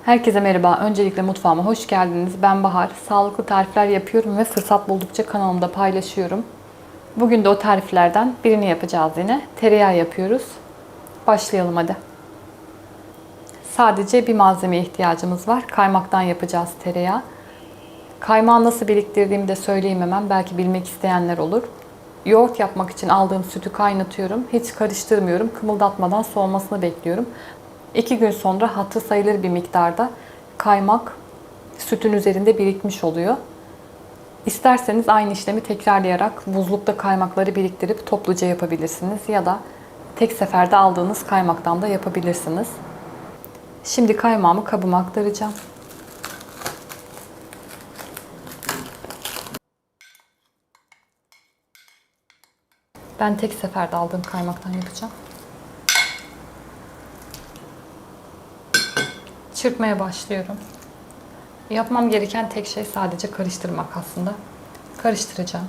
Herkese merhaba. Öncelikle mutfağıma hoş geldiniz. Ben Bahar. Sağlıklı tarifler yapıyorum ve fırsat buldukça kanalımda paylaşıyorum. Bugün de o tariflerden birini yapacağız yine. Tereyağı yapıyoruz. Başlayalım hadi. Sadece bir malzemeye ihtiyacımız var. Kaymaktan yapacağız tereyağı. Kaymağı nasıl biriktirdiğimi de söyleyeyim hemen. Belki bilmek isteyenler olur. Yoğurt yapmak için aldığım sütü kaynatıyorum. Hiç karıştırmıyorum. Kımıldatmadan soğumasını bekliyorum. 2 gün sonra hatırı sayılır bir miktarda kaymak sütün üzerinde birikmiş oluyor. İsterseniz aynı işlemi tekrarlayarak buzlukta kaymakları biriktirip topluca yapabilirsiniz ya da tek seferde aldığınız kaymaktan da yapabilirsiniz. Şimdi kaymağımı kabıma aktaracağım. Ben tek seferde aldığım kaymaktan yapacağım. Çırpmaya başlıyorum. Yapmam gereken tek şey sadece karıştırmak aslında. Karıştıracağım.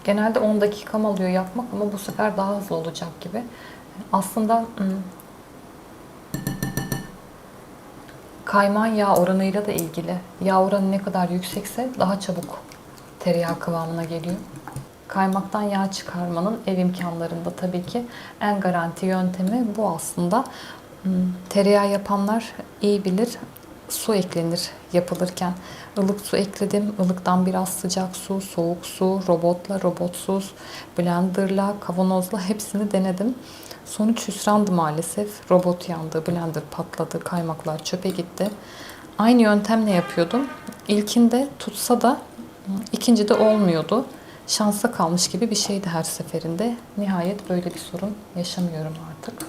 Genelde 10 dakikam alıyor yapmak ama bu sefer daha hızlı olacak gibi. Aslında kaymağın yağ oranıyla da ilgili. Yağ oranı ne kadar yüksekse daha çabuk tereyağı kıvamına geliyor. Kaymaktan yağ çıkarmanın ev imkanlarında tabii ki en garanti yöntemi bu aslında. Tereyağı yapanlar iyi bilir. Su eklenir yapılırken. Ilık su ekledim. Ilıktan biraz sıcak su, soğuk su, robotla, robotsuz, blenderla, kavanozla hepsini denedim. Sonuç hüsrandı maalesef. Robot yandı, blender patladı, kaymaklar çöpe gitti. Aynı yöntemle yapıyordum. İlkinde tutsa da ikincide olmuyordu. Şansa kalmış gibi bir şeydi her seferinde. Nihayet böyle bir sorun yaşamıyorum artık.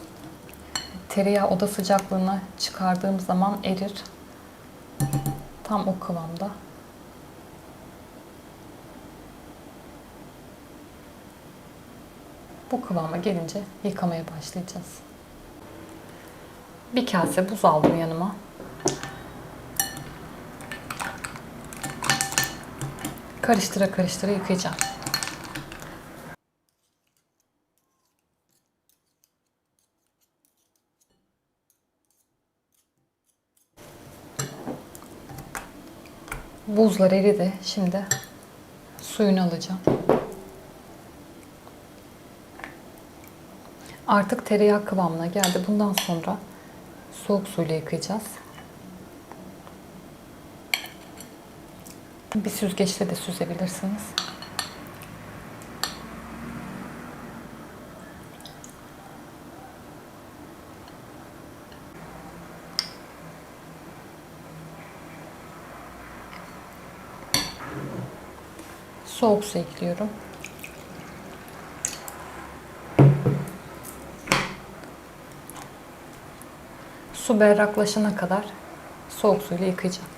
Tereyağı oda sıcaklığına çıkardığım zaman erir. Tam o kıvamda. Bu kıvama gelince yıkamaya başlayacağız. Bir kase buz aldım yanıma. Karıştıra karıştıra yıkayacağım. Buzlar eridi. Şimdi suyunu alacağım. Artık tereyağı kıvamına geldi. Bundan sonra soğuk suyla yıkayacağız. Bir süzgeçle de süzebilirsiniz. Soğuk su ekliyorum. Su berraklaşana kadar soğuk suyla yıkayacağım.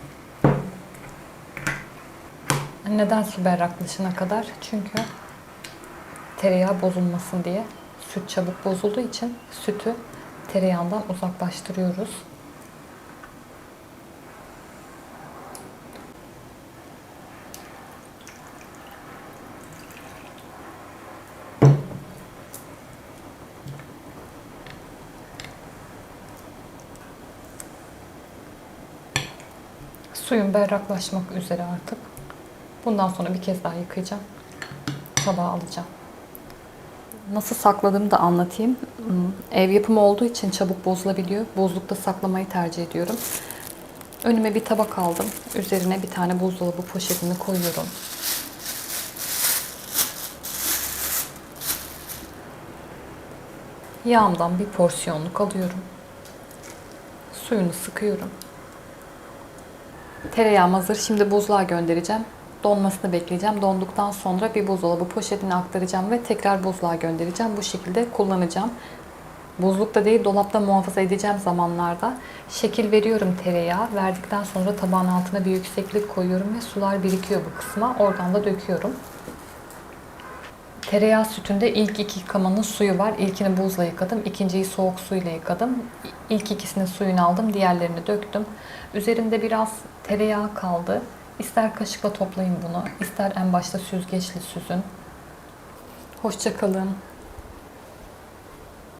Neden su berraklaşana kadar? Çünkü tereyağı bozulmasın diye. Süt çabuk bozulduğu için sütü tereyağından uzaklaştırıyoruz. Suyun berraklaşmak üzere artık. Bundan sonra bir kez daha yıkayacağım. Tabağa alacağım. Nasıl sakladığımı da anlatayım. Ev yapımı olduğu için çabuk bozulabiliyor. Buzlukta saklamayı tercih ediyorum. Önüme bir tabak aldım. Üzerine bir tane buzdolabı poşetini koyuyorum. Yağımdan bir porsiyonluk alıyorum. Suyunu sıkıyorum. Tereyağım hazır. Şimdi buzluğa göndereceğim. Donmasını bekleyeceğim. Donduktan sonra bir buzdolabı poşetine aktaracağım ve tekrar buzluğa göndereceğim. Bu şekilde kullanacağım. Buzlukta değil, dolapta muhafaza edeceğim zamanlarda şekil veriyorum tereyağı. Verdikten sonra tabağın altına bir yükseklik koyuyorum ve sular birikiyor bu kısma. Oradan da döküyorum. Tereyağı sütünde ilk iki yıkamanın suyu var. İlkini buzla yıkadım. İkinciyi soğuk suyla yıkadım. İlk ikisinin suyunu aldım. Diğerlerini döktüm. Üzerinde biraz tereyağı kaldı. İster kaşıkla toplayın bunu, ister en başta süzgeçle süzün. Hoşça kalın.